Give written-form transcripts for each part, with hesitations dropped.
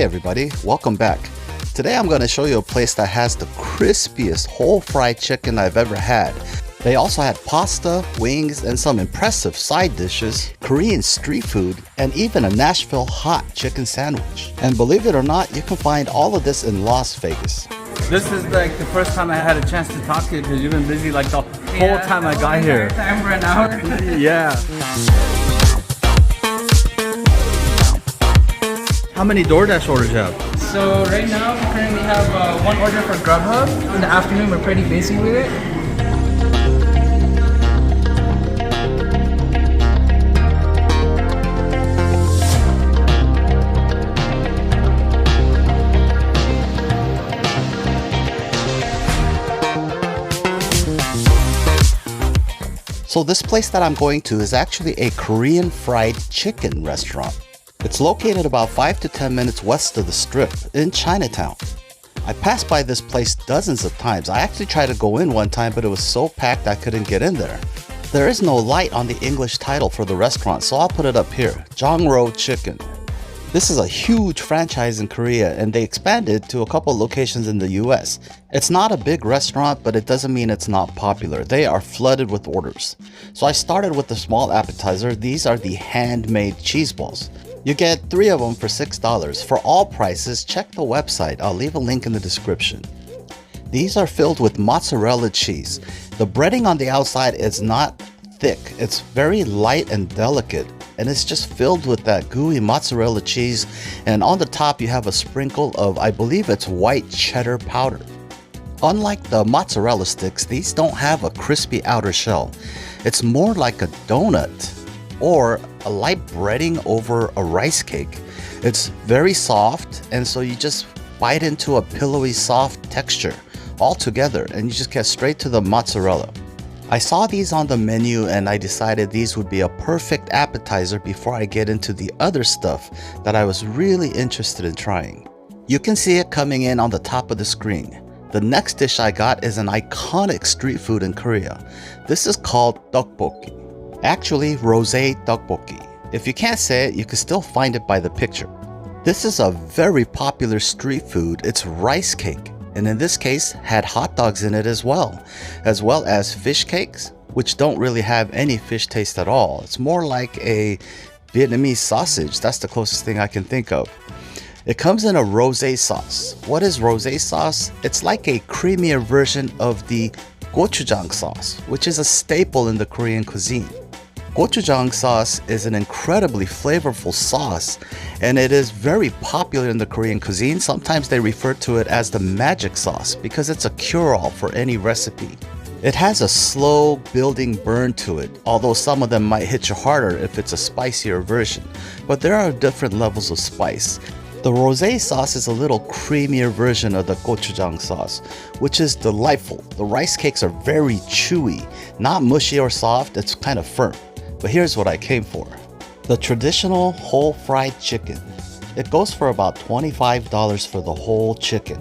Hey everybody, welcome back. Today I'm going to show you a place that has the crispiest whole fried chicken I've ever had. They also had pasta, wings, and some impressive side dishes, Korean street food, and even a Nashville hot chicken sandwich. And believe it or not, you can find all of this in Las Vegas. This is like the first time I had a chance to talk to you because you've been busy like the whole time I got here. Time for an hour. Yeah. How many DoorDash orders you have? So right now we currently have one order for Grubhub. In the afternoon we're pretty busy with it. So this place that I'm going to is actually a Korean fried chicken restaurant. It's located about 5 to 10 minutes west of the Strip in Chinatown. I passed by this place dozens of times. I actually tried to go in one time, but it was so packed I couldn't get in there. There is no light on the English title for the restaurant, so I'll put it up here, Jongro Chicken. This is a huge franchise in Korea and they expanded to a couple locations in the US. It's not a big restaurant, but it doesn't mean it's not popular. They are flooded with orders. So I started with the small appetizer. These are the handmade cheese balls. You get 3 of them for $6. For all prices, check the website. I'll leave a link in the description. These are filled with mozzarella cheese. The breading on the outside is not thick. It's very light and delicate. And it's just filled with that gooey mozzarella cheese, and on the top you have a sprinkle of, I believe it's white cheddar powder. Unlike the mozzarella sticks, these don't have a crispy outer shell. It's more like a donut or a light breading over a rice cake. It's very soft, and so you just bite into a pillowy soft texture all together and you just get straight to the mozzarella. I saw these on the menu and I decided these would be a perfect appetizer before I get into the other stuff that I was really interested in trying. You can see it coming in on the top of the screen. The next dish I got is an iconic street food in Korea. This is called tteokbokki. Actually, rosé tteokbokki. If you can't say it, you can still find it by the picture. This is a very popular street food. It's rice cake. And in this case had hot dogs in it as well as fish cakes, which don't really have any fish taste at all. It's more like a Vietnamese sausage. That's the closest thing I can think of. It comes in a rosé sauce. What is rosé sauce? It's like a creamier version of the gochujang sauce, which is a staple in the Korean cuisine. Gochujang sauce is an incredibly flavorful sauce and it is very popular in the Korean cuisine. Sometimes they refer to it as the magic sauce because it's a cure-all for any recipe. It has a slow building burn to it, although some of them might hit you harder if it's a spicier version. But there are different levels of spice. The rosé sauce is a little creamier version of the gochujang sauce, which is delightful. The rice cakes are very chewy, not mushy or soft, it's kind of firm. But here's what I came for. The traditional whole fried chicken. It goes for about $25 for the whole chicken.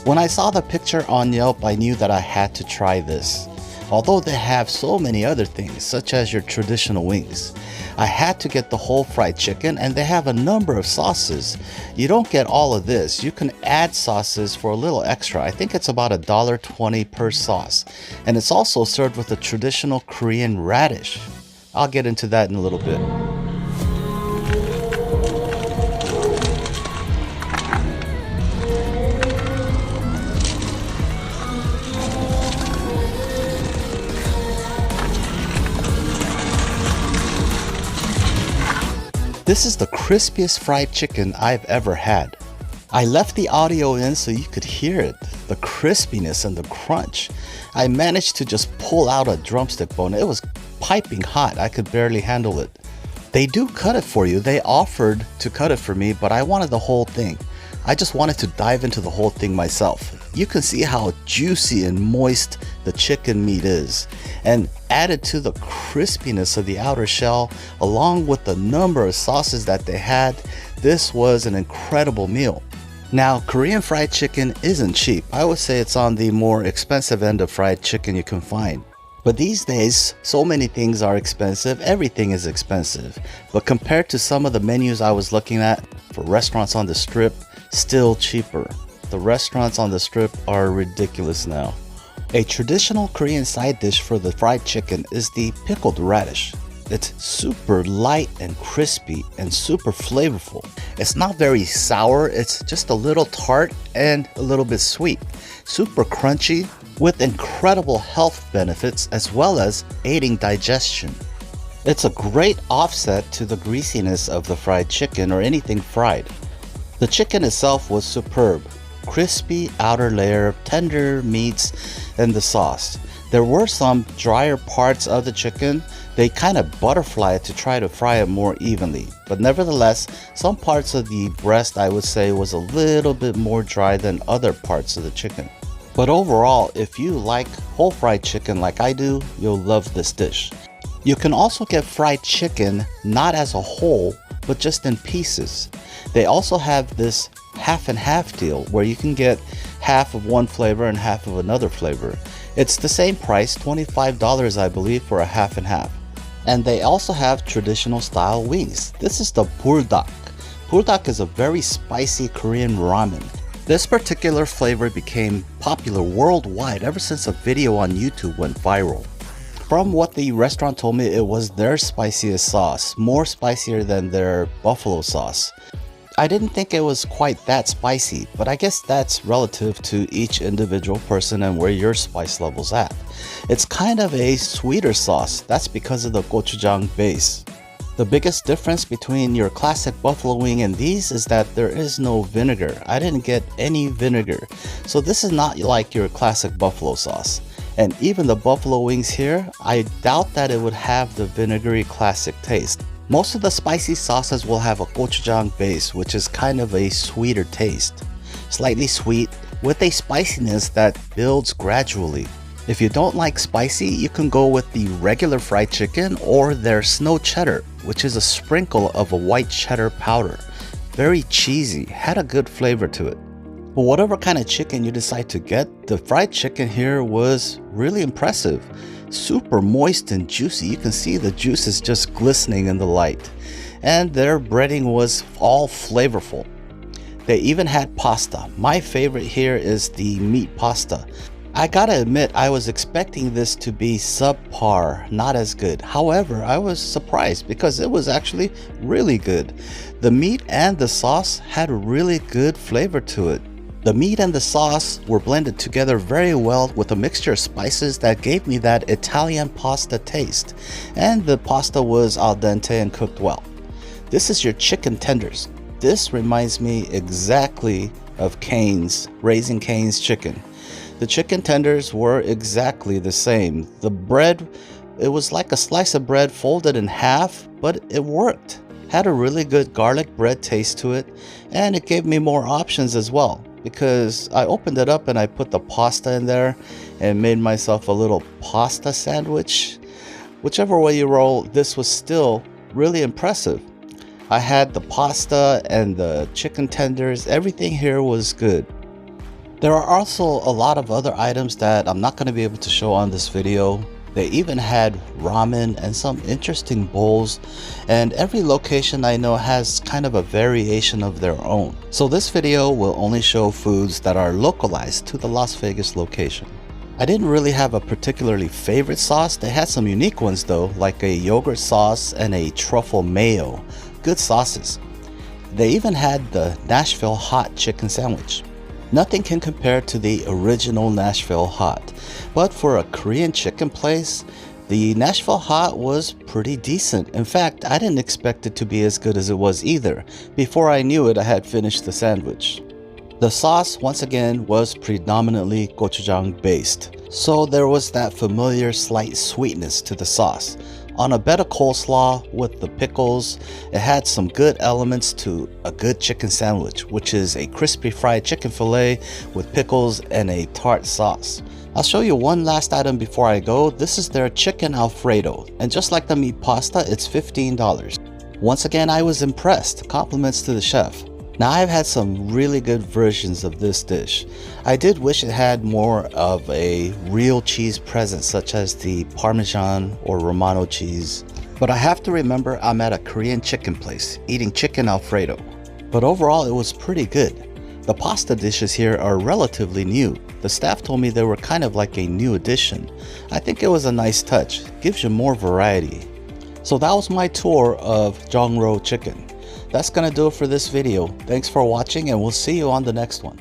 When I saw the picture on Yelp, I knew that I had to try this. Although they have so many other things, such as your traditional wings, I had to get the whole fried chicken and they have a number of sauces. You don't get all of this. You can add sauces for a little extra. I think it's about $1.20 per sauce. And it's also served with a traditional Korean radish. I'll get into that in a little bit. This is the crispiest fried chicken I've ever had. I left the audio in so you could hear it, the crispiness and the crunch. I managed to just pull out a drumstick bone. It was piping hot. I could barely handle it. They do cut it for you. They offered to cut it for me, but I wanted the whole thing. I just wanted to dive into the whole thing myself. You can see how juicy and moist the chicken meat is. And added to the crispiness of the outer shell, along with the number of sauces that they had, this was an incredible meal. Now, Korean fried chicken isn't cheap. I would say it's on the more expensive end of fried chicken you can find. But these days, so many things are expensive, everything is expensive. But compared to some of the menus I was looking at for restaurants on the Strip, still cheaper. The restaurants on the strip are ridiculous now. A traditional Korean side dish for the fried chicken is the pickled radish. It's super light and crispy and super flavorful. It's not very sour, it's just a little tart and a little bit sweet. Super crunchy with incredible health benefits as well as aiding digestion. It's a great offset to the greasiness of the fried chicken or anything fried. The chicken itself was superb. Crispy outer layer, tender meats, and the sauce. There were some drier parts of the chicken. They kind of butterfly it to try to fry it more evenly. But nevertheless, some parts of the breast I would say was a little bit more dry than other parts of the chicken. But overall, if you like whole fried chicken like I do, you'll love this dish. You can also get fried chicken not as a whole, but just in pieces. They also have this half and half deal where you can get half of one flavor and half of another flavor. It's the same price, $25 I believe, for a half and half. And they also have traditional style wings. This is the buldak. Buldak is a very spicy Korean ramen. This particular flavor became popular worldwide ever since a video on YouTube went viral. From what the restaurant told me, it was their spiciest sauce, more spicier than their buffalo sauce. I didn't think it was quite that spicy, but I guess that's relative to each individual person and where your spice level's at. It's kind of a sweeter sauce, that's because of the gochujang base. The biggest difference between your classic buffalo wing and these is that there is no vinegar. I didn't get any vinegar, so this is not like your classic buffalo sauce. And even the buffalo wings here, I doubt that it would have the vinegary classic taste. Most of the spicy sauces will have a gochujang base, which is kind of a sweeter taste. Slightly sweet, with a spiciness that builds gradually. If you don't like spicy, you can go with the regular fried chicken or their snow cheddar, which is a sprinkle of a white cheddar powder. Very cheesy, had a good flavor to it. But whatever kind of chicken you decide to get, the fried chicken here was really impressive. Super moist and juicy. You can see the juices just glistening in the light. And their breading was all flavorful. They even had pasta. My favorite here is the meat pasta. I gotta admit, I was expecting this to be subpar, not as good. However, I was surprised because it was actually really good. The meat and the sauce had a really good flavor to it. The meat and the sauce were blended together very well with a mixture of spices that gave me that Italian pasta taste. And the pasta was al dente and cooked well. This is your chicken tenders. This reminds me exactly of Cane's, Raising Cane's chicken. The chicken tenders were exactly the same. The bread, it was like a slice of bread folded in half, but it worked. Had a really good garlic bread taste to it, and it gave me more options as well, because I opened it up and I put the pasta in there and made myself a little pasta sandwich. Whichever way you roll, this was still really impressive. I had the pasta and the chicken tenders. Everything here was good. There are also a lot of other items that I'm not going to be able to show on this video. They even had ramen and some interesting bowls, and every location I know has kind of a variation of their own. So this video will only show foods that are localized to the Las Vegas location. I didn't really have a particularly favorite sauce. They had some unique ones though, like a yogurt sauce and a truffle mayo. Good sauces. They even had the Nashville hot chicken sandwich. Nothing can compare to the original Nashville hot, but for a Korean chicken place, the Nashville hot was pretty decent. In fact, I didn't expect it to be as good as it was either. Before I knew it, I had finished the sandwich. The sauce, once again, was predominantly gochujang based, so there was that familiar slight sweetness to the sauce. On a bed of coleslaw with the pickles, it had some good elements to a good chicken sandwich, which is a crispy fried chicken fillet with pickles and a tart sauce. I'll show you one last item before I go. This is their chicken Alfredo, and just like the meat pasta, it's $15. Once again, I was impressed. Compliments to the chef. Now, I've had some really good versions of this dish. I did wish it had more of a real cheese present, such as the Parmesan or Romano cheese. But I have to remember I'm at a Korean chicken place, eating chicken Alfredo. But overall, it was pretty good. The pasta dishes here are relatively new. The staff told me they were kind of like a new addition. I think it was a nice touch, gives you more variety. So that was my tour of Zhongrou Chicken. That's gonna do it for this video. Thanks for watching and we'll see you on the next one.